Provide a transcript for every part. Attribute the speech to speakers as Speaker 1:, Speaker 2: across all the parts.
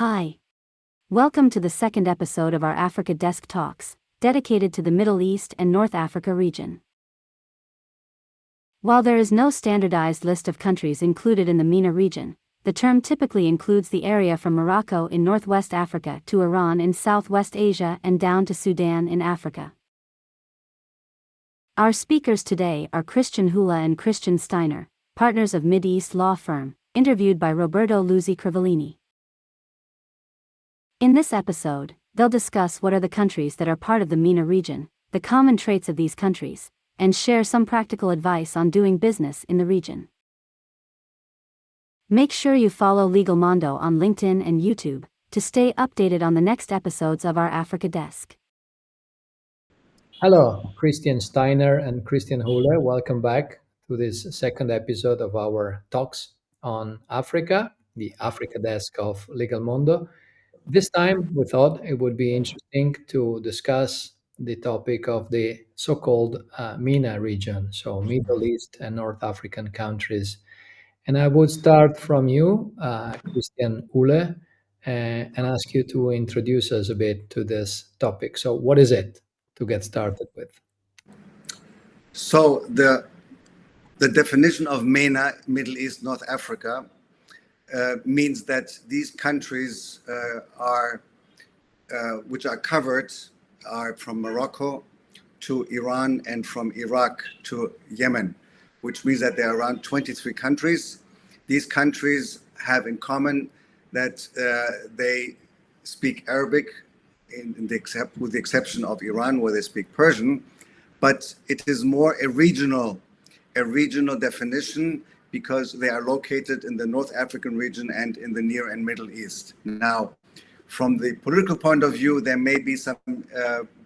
Speaker 1: Hi. Welcome to the second episode of our Africa Desk Talks, dedicated to the Middle East and North Africa region. While there is no standardized list of countries included in the MENA region, the term typically includes the area from Morocco in northwest Africa to Iran in southwest Asia and down to Sudan in Africa. Our speakers today are Ule and Christian Steiner, partners of Mideast Law Firm, interviewed by Roberto Luzzi Crivellini. In this episode, they'll discuss what are the countries that are part of the MENA region, the common traits of these countries, and share some practical advice on doing business in the region. Make sure you follow Legalmondo on LinkedIn and YouTube to stay updated on the next episodes of our Africa Desk.
Speaker 2: Hello, Christian Steiner and Christian Ule. Welcome back to this second episode of our talks on Africa, the Africa Desk of Legalmondo. This time, we thought it would be interesting to discuss the topic of the so-called MENA region, so Middle East and North African countries. And I would start from you, Christian Ule, and ask you to introduce us a bit to this topic. So what is it to get started with?
Speaker 3: So the definition of MENA, Middle East, North Africa, means that these countries which are covered are from Morocco to Iran and from Iraq to Yemen, which means that there are around 23 countries. These countries have in common that they speak Arabic, with the exception of Iran, where they speak Persian, but it is more a regional definition because they are located in the North African region and in the Near and Middle East. Now, from the political point of view, there may be some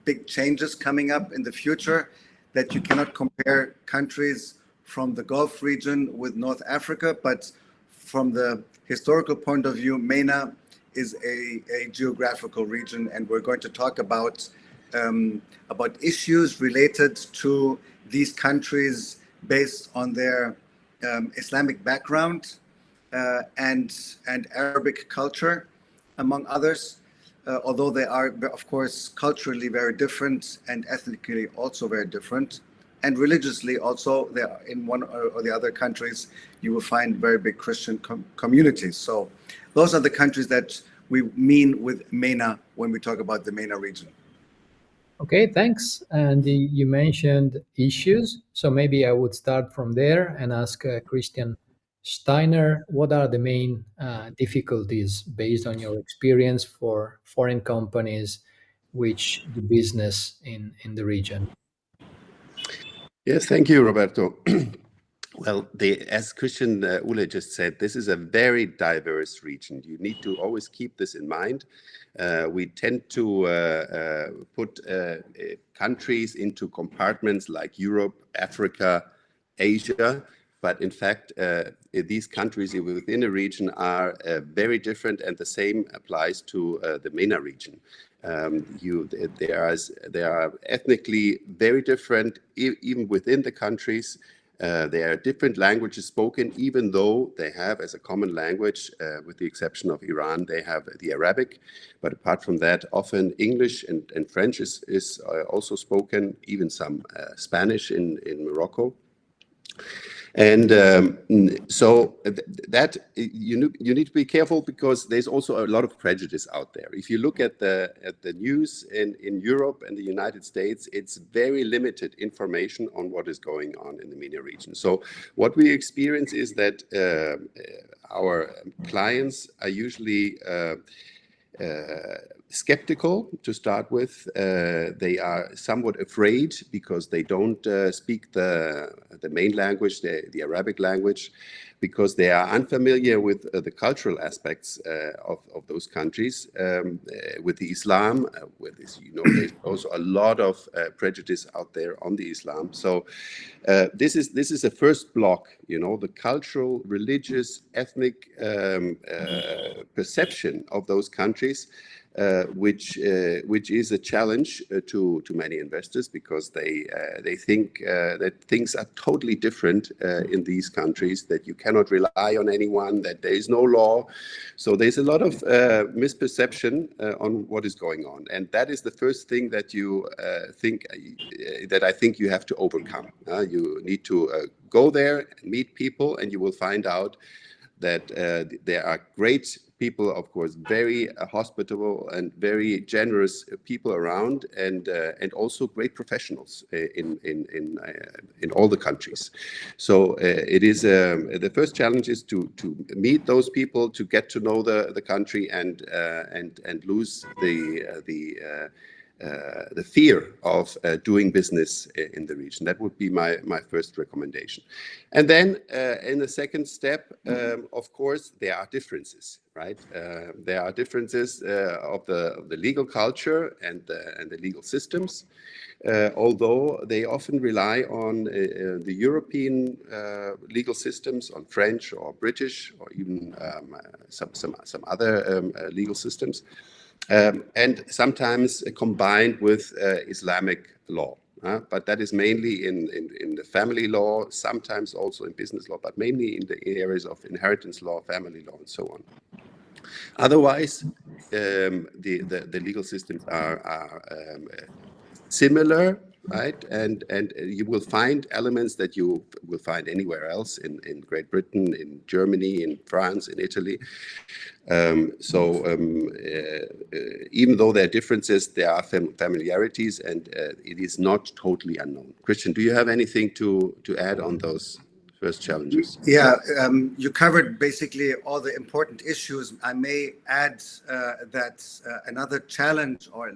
Speaker 3: big changes coming up in the future, that you cannot compare countries from the Gulf region with North Africa, but from the historical point of view, MENA is a geographical region, and we're going to talk about issues related to these countries based on their Islamic background and Arabic culture, among others, although they are, of course, culturally very different and ethnically also very different. And religiously also, there in one or the other countries, you will find very big Christian communities. So those are the countries that we mean with MENA when we talk about the MENA region.
Speaker 2: Okay, thanks. And you mentioned issues, so maybe I would start from there and ask Christian Steiner, what are the main difficulties based on your experience for foreign companies which do business in the region?
Speaker 4: Yes, thank you, Roberto. Well, as Christian Ule just said, this is a very diverse region. You need to always keep this in mind. We tend to put countries into compartments like Europe, Africa, Asia, but in fact, these countries within a region are very different, and the same applies to the MENA region. They are ethnically very different, even within the countries. There are different languages spoken, even though they have as a common language, with the exception of Iran, they have the Arabic. But apart from that, often English and French is also spoken, even some Spanish in Morocco. And so that you need to be careful, because there's also a lot of prejudice out there. If you look at the news in Europe and the United States, it's very limited information on what is going on in the MENA region. So what we experience is that our clients are usually skeptical to start with. They are somewhat afraid because they don't speak the main language, the Arabic language, because they are unfamiliar with the cultural aspects of those countries. With the Islam, there's also a lot of prejudice out there on the Islam. So this is the first block, the cultural, religious, ethnic perception of those countries. which is a challenge to many investors, because they think that things are totally different in these countries, that you cannot rely on anyone, that there is no law. So there's a lot of misperception on what is going on, and that is the first thing that you I think you have to overcome. You need to go there and meet people, and you will find out that there are great people, of course, very hospitable and very generous people around, and also great professionals in all the countries. So it is the first challenge is to meet those people, to get to know the country, and lose the fear of doing business in the region. That would be my first recommendation. And then in the second step, of course, there are differences, right? There are differences of the legal culture and the legal systems, although they often rely on the European legal systems, on French or British, or even some other legal systems. And sometimes combined with Islamic law. But that is mainly in the family law, sometimes also in business law, but mainly in the areas of inheritance law, family law, and so on. Otherwise, the legal systems are similar, right? And you will find elements that you will find anywhere else in Great Britain, in Germany, in France, in Italy. Even though there are differences, there are familiarities, and it is not totally unknown. Christian, do you have anything to add on those first challenges?
Speaker 3: Yeah, you covered basically all the important issues. I may add that another challenge or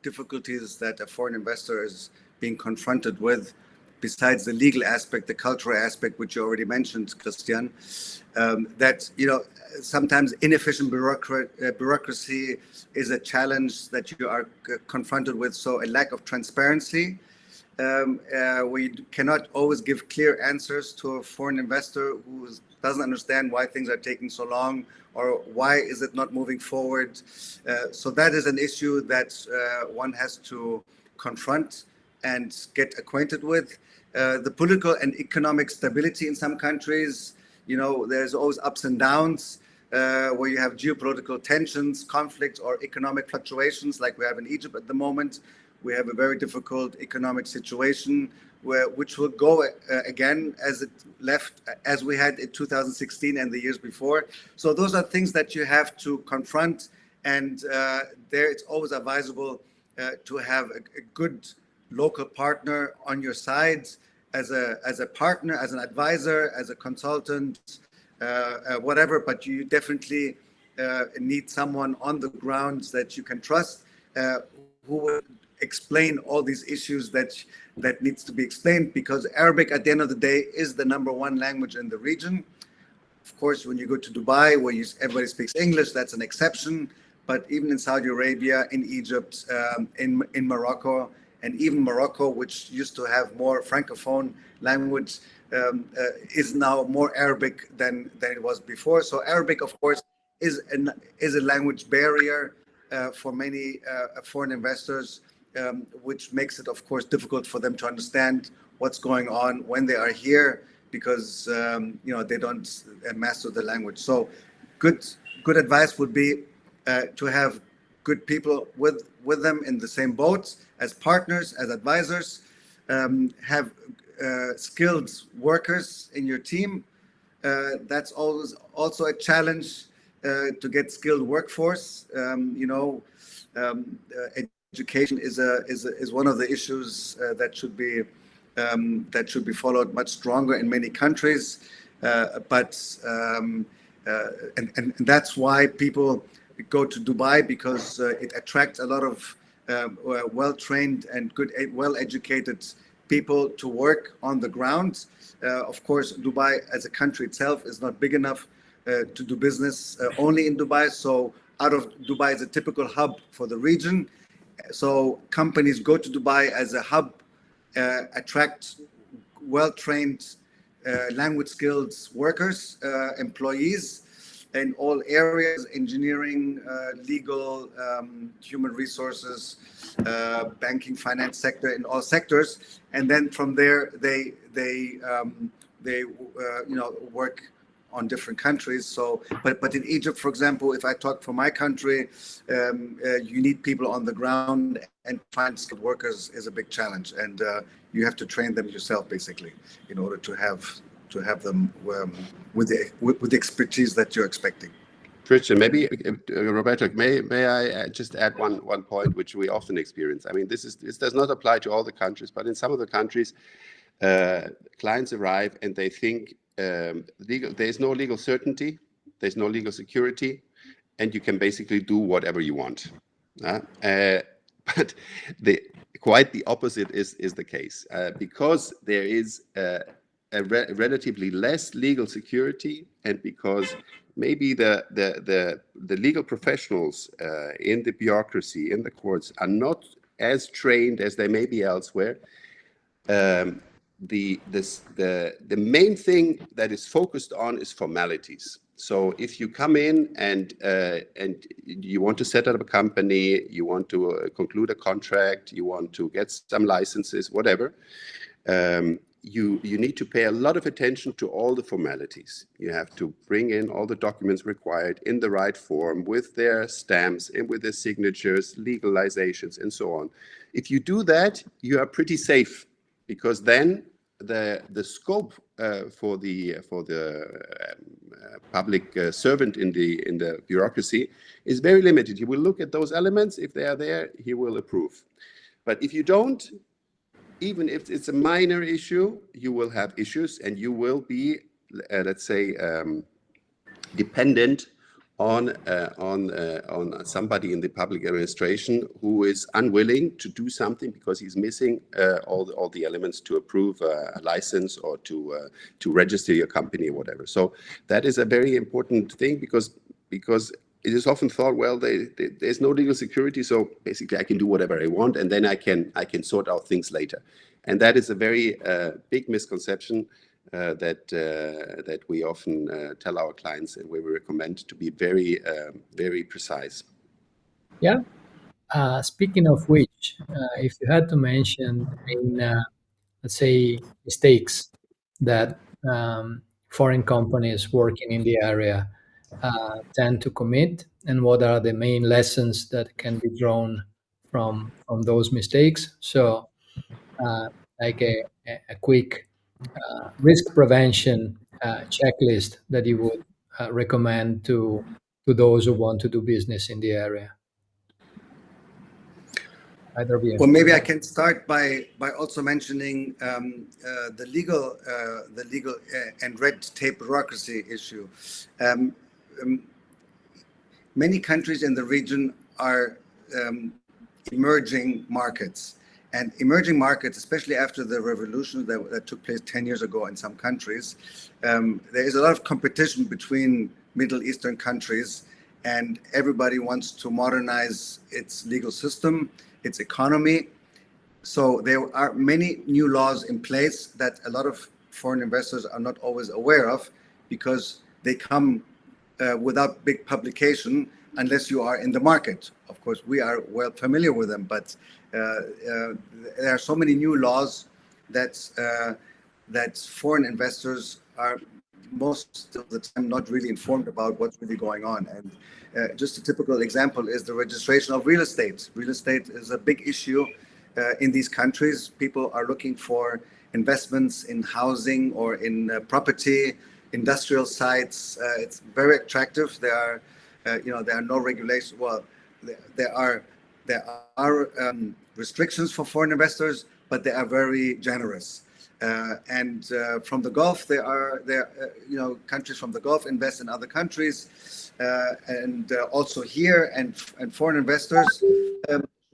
Speaker 3: difficulties that a foreign investor is being confronted with, besides the legal aspect, the cultural aspect, which you already mentioned, Christian, that sometimes inefficient bureaucracy is a challenge that you are confronted with. So a lack of transparency. We cannot always give clear answers to a foreign investor who doesn't understand why things are taking so long, or why is it not moving forward. So that is an issue that one has to confront and get acquainted with. The political and economic stability in some countries, there's always ups and downs, where you have geopolitical tensions, conflicts, or economic fluctuations like we have in Egypt at the moment. We have a very difficult economic situation which will go again as we had in 2016 and the years before. So those are things that you have to confront, and there it's always advisable to have a good local partner on your side, as a partner, as an advisor, as a consultant, whatever. But you definitely need someone on the ground that you can trust, who will explain all these issues that needs to be explained, because Arabic at the end of the day is the #1 language in the region. Of course, when you go to Dubai, where everybody speaks English, that's an exception. But even in Saudi Arabia, in Egypt, in Morocco, and even Morocco, which used to have more Francophone language, is now more Arabic than it was before. So Arabic, of course, is a language barrier for many foreign investors, which makes it, of course, difficult for them to understand what's going on when they are here, because they don't master the language. So good advice would be to have good people with them in the same boat, as partners, as advisors. Have skilled workers in your team. That's always also a challenge, to get skilled workforce. Education is one of the issues that should be followed much stronger in many countries. But that's why people go to Dubai, because it attracts a lot of well-trained and well-educated people to work on the ground. Of course, Dubai as a country itself is not big enough to do business only in Dubai. So out of Dubai is a typical hub for the region. So companies go to Dubai as a hub, attract well-trained, language skilled workers, employees. in all areas: engineering, legal, human resources, banking, finance sector, in all sectors. And then from there, they work on different countries. So, but in Egypt, for example, if I talk for my country, you need people on the ground, and find skilled workers is a big challenge, and you have to train them yourself, basically, in order to have them with the expertise that you're expecting.
Speaker 4: Christian, maybe Roberto, may I just add one point which we often experience. I mean, this does not apply to all the countries, but in some of the countries, clients arrive and they think there's no legal certainty, there's no legal security, and you can basically do whatever you want. But quite the opposite is the case, because there is relatively less legal security, and because maybe the legal professionals in the bureaucracy, in the courts, are not as trained as they may be elsewhere. The main thing that is focused on is formalities. So if you come in and you want to set up a company, you want to conclude a contract, you want to get some licenses, whatever, you need to pay a lot of attention to all the formalities. You have to bring in all the documents required in the right form, with their stamps and with their signatures, legalizations, and so on. If you do that, you are pretty safe, because then the scope for the public servant in the bureaucracy is very limited. He will look at those elements. If they are there, he will approve. But if you don't, even if it's a minor issue, you will have issues, and you will be, let's say, dependent on somebody in the public administration who is unwilling to do something because he's missing all the elements to approve a license or to register your company or whatever. So that is a very important thing, because it is often thought, well, there's no legal security, so basically I can do whatever I want, and then I can sort out things later. And that is a very big misconception that we often tell our clients, and where we recommend to be very, very precise.
Speaker 2: Yeah. Speaking of which, if you had to mention let's say, mistakes that foreign companies working in the area tend to commit, and what are the main lessons that can be drawn from those mistakes? So, like a quick risk prevention checklist that you would recommend to those who want to do business in the area. Either of you.
Speaker 3: Well, maybe I can start by also mentioning the legal and red tape bureaucracy issue. Many countries in the region are emerging markets. And emerging markets, especially after the revolution that took place 10 years ago in some countries, there is a lot of competition between Middle Eastern countries, and everybody wants to modernize its legal system, its economy. So there are many new laws in place that a lot of foreign investors are not always aware of, because they come without big publication unless you are in the market. Of course, we are well familiar with them, but there are so many new laws that foreign investors are most of the time not really informed about what's really going on. And just a typical example is the registration of real estate. Real estate is a big issue in these countries. People are looking for investments in housing or in property, industrial sites. It's very attractive. There are no regulations. Well, there are restrictions for foreign investors, but they are very generous. And from the Gulf, there are countries from the Gulf invest in other countries, and also here. And foreign investors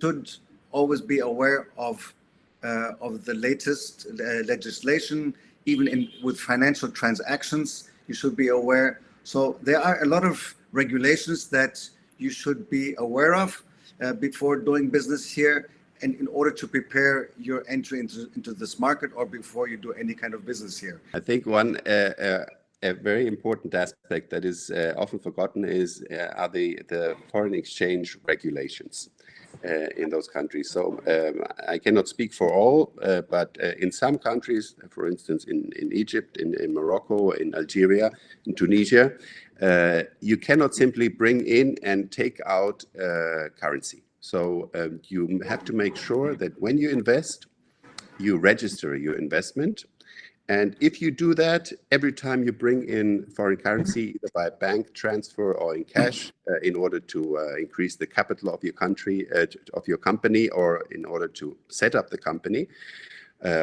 Speaker 3: should always be aware of the latest legislation. Even with financial transactions, you should be aware. So there are a lot of regulations that you should be aware of before doing business here, and in order to prepare your entry into this market, or before you do any kind of business here.
Speaker 4: I think one a very important aspect that is often forgotten are the foreign exchange regulations in those countries. So I cannot speak for all, but in some countries, for instance, in Egypt, in Morocco, in Algeria, in Tunisia, you cannot simply bring in and take out currency. So you have to make sure that when you invest, you register your investment. And if you do that, every time you bring in foreign currency, either by bank transfer or in cash, in order to increase the capital of your country, of your company, or in order to set up the company,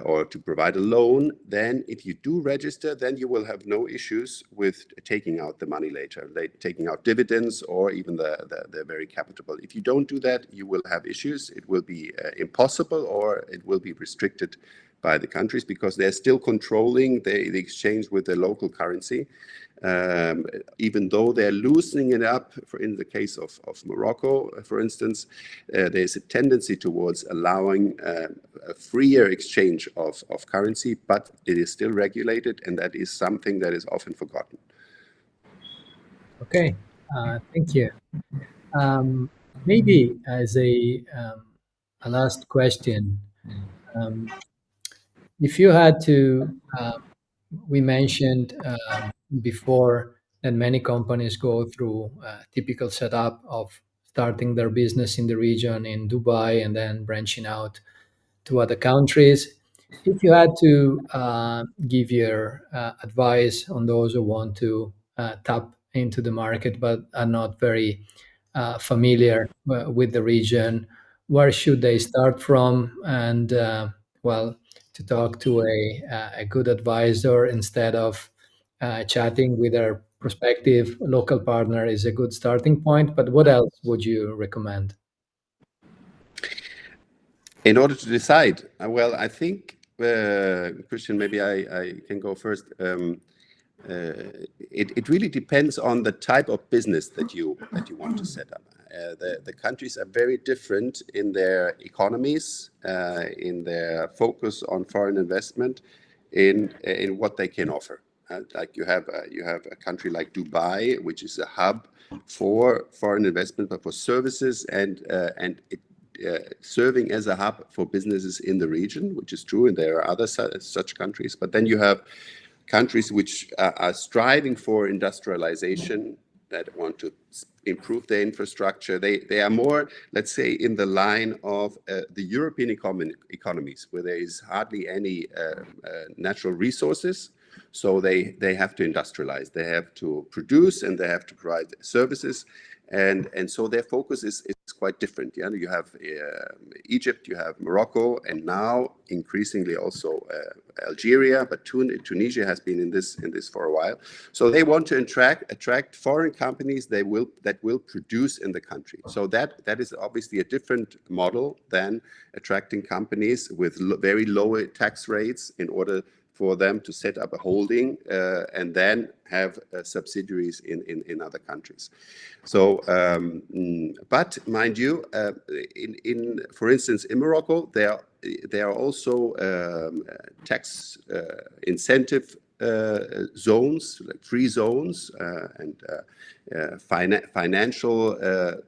Speaker 4: or to provide a loan, then if you do register, then you will have no issues with taking out the money later, taking out dividends or even the very capital. If you don't do that, you will have issues. It will be impossible, or it will be restricted by the countries, because they're still controlling the exchange with the local currency. Even though they're loosening it up, in the case of Morocco, for instance, there's a tendency towards allowing a freer exchange of currency, but it is still regulated, and that is something that is often forgotten.
Speaker 2: Okay, thank you. Maybe as a last question, if you had to, we mentioned before that many companies go through a typical setup of starting their business in the region in Dubai and then branching out to other countries. If you had to give your advice on those who want to tap into the market but are not very familiar with the region, where should they start from? And well, to talk to a good advisor instead of chatting with our prospective local partner is a good starting point. But what else would you recommend?
Speaker 4: In order to decide, well, I think, Christian, maybe I can go first. It really depends on the type of business that you want to set up. The countries are very different in their economies, in their focus on foreign investment, in what they can offer. Like you have a country like Dubai, which is a hub for foreign investment, but for services, and it serving as a hub for businesses in the region, which is true, and there are other such countries. But then you have countries which are striving for industrialization, that want to improve their infrastructure. They are more, let's say, in the line of the European economies, where there is hardly any natural resources. So they have to industrialize, they have to produce, and they have to provide services. And so their focus is quite different. Yeah, you have Egypt, you have Morocco, and now increasingly also Algeria, but Tunisia has been in this for a while. So they want to attract foreign companies that will produce in the country. So that is obviously a different model than attracting companies with very low tax rates in order for them to set up a holding and then have subsidiaries in other countries. So, but mind you, for instance, in Morocco, there are also tax incentive zones, like free zones, and financial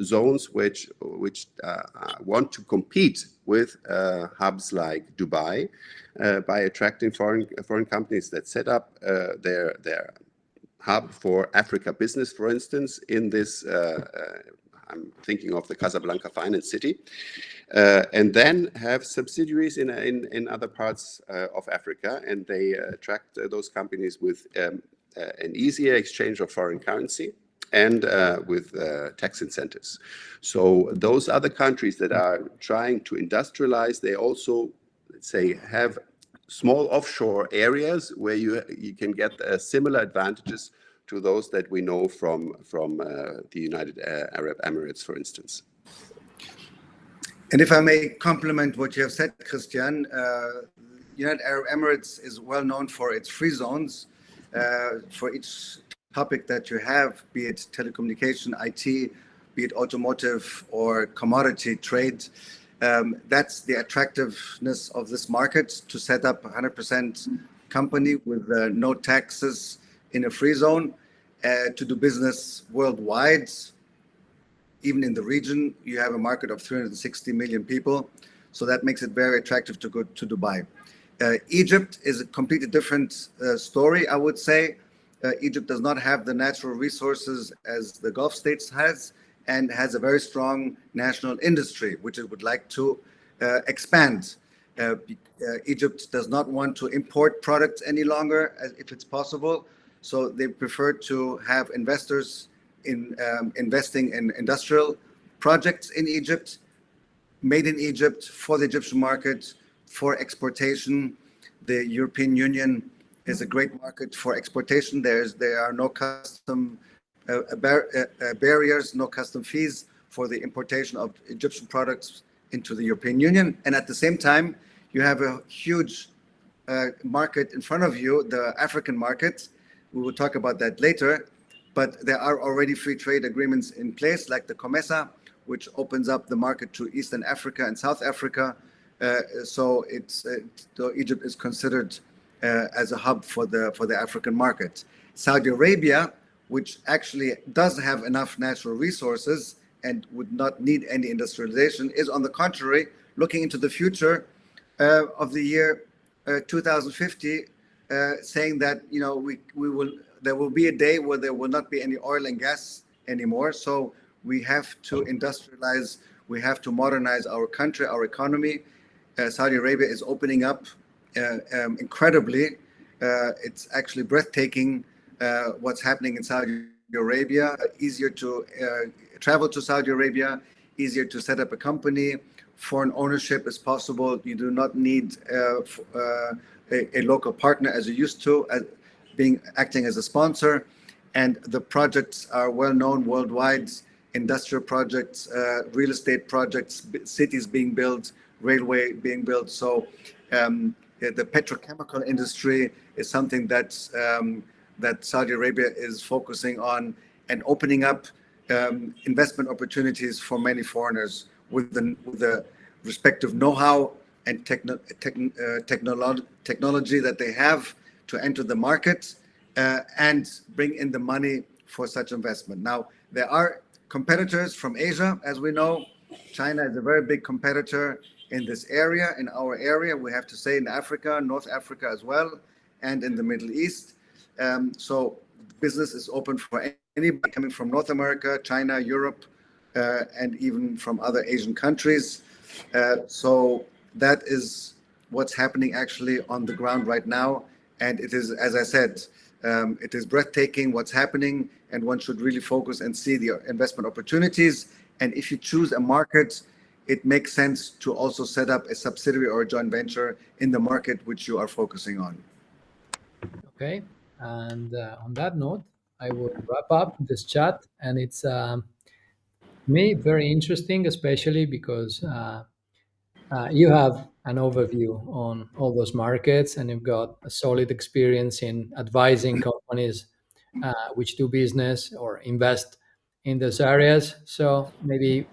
Speaker 4: zones which want to compete with hubs like Dubai by attracting foreign companies that set up their hub for Africa business, for instance, in this. I'm thinking of the Casablanca Finance City, and then have subsidiaries in other parts of Africa, and they attract those companies with an easier exchange of foreign currency and with tax incentives. So those other countries that are trying to industrialize, they also, let's say, have small offshore areas where you can get similar advantages to those that we know from the United Arab Emirates, for instance.
Speaker 3: And if I may complement what you have said, Christian, United Arab Emirates is well known for its free zones. For each topic that you have, be it telecommunication, IT, be it automotive or commodity trade, that's the attractiveness of this market, to set up a 100% company with no taxes in a free zone to do business worldwide. Even in the region, you have a market of 360 million people. So that makes it very attractive to go to Dubai. Egypt is a completely different story, I would say. Egypt does not have the natural resources as the Gulf states has, and has a very strong national industry, which it would like to expand. Egypt does not want to import products any longer, if it's possible. So they prefer to have investors in investing in industrial projects in Egypt, made in Egypt for the Egyptian market, for exportation. The European Union is a great market for exportation. There are no custom barriers, no custom fees for the importation of Egyptian products into the European Union. And at the same time, you have a huge market in front of you, the African market. We will talk about that later. But there are already free trade agreements in place, like the COMESA, which opens up the market to Eastern Africa and South Africa. So Egypt is considered as a hub for the African market. Saudi Arabia, which actually does have enough natural resources and would not need any industrialization, is on the contrary looking into the future of the year 2050, saying that there will be a day where there will not be any oil and gas anymore. So we have to industrialize, we have to modernize our country, our economy. Saudi Arabia is opening up incredibly. It's actually breathtaking what's happening in Saudi Arabia. Easier to travel to Saudi Arabia, easier to set up a company. Foreign ownership is possible. You do not need a local partner as you used to, acting as a sponsor. And the projects are well known worldwide. Industrial projects, real estate projects, cities being built, railway being built. So the petrochemical industry is something that Saudi Arabia is focusing on and opening up investment opportunities for many foreigners with the respective know-how and technology that they have to enter the market and bring in the money for such investment. Now, there are competitors from Asia, as we know. China is a very big competitor in this area, in our area, we have to say, in Africa, North Africa as well, and in the Middle East. So business is open for anybody coming from North America, China, Europe, and even from other Asian countries. So that is what's happening actually on the ground right now. And it is, as I said, it is breathtaking what's happening, and one should really focus and see the investment opportunities. And if you choose a market, it makes sense to also set up a subsidiary or a joint venture in the market which you are focusing on.
Speaker 2: Okay, and on that note, I will wrap up this chat, and it's me very interesting, especially because you have an overview on all those markets, and you've got a solid experience in advising companies which do business or invest in those areas. So maybe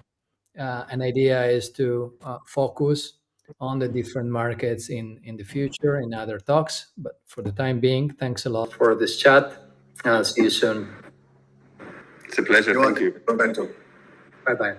Speaker 2: an idea is to focus on the different markets in the future in other talks. But for the time being, thanks a lot for this chat. See you soon.
Speaker 4: It's a pleasure. Thank you.
Speaker 3: Roberto.
Speaker 2: Bye bye.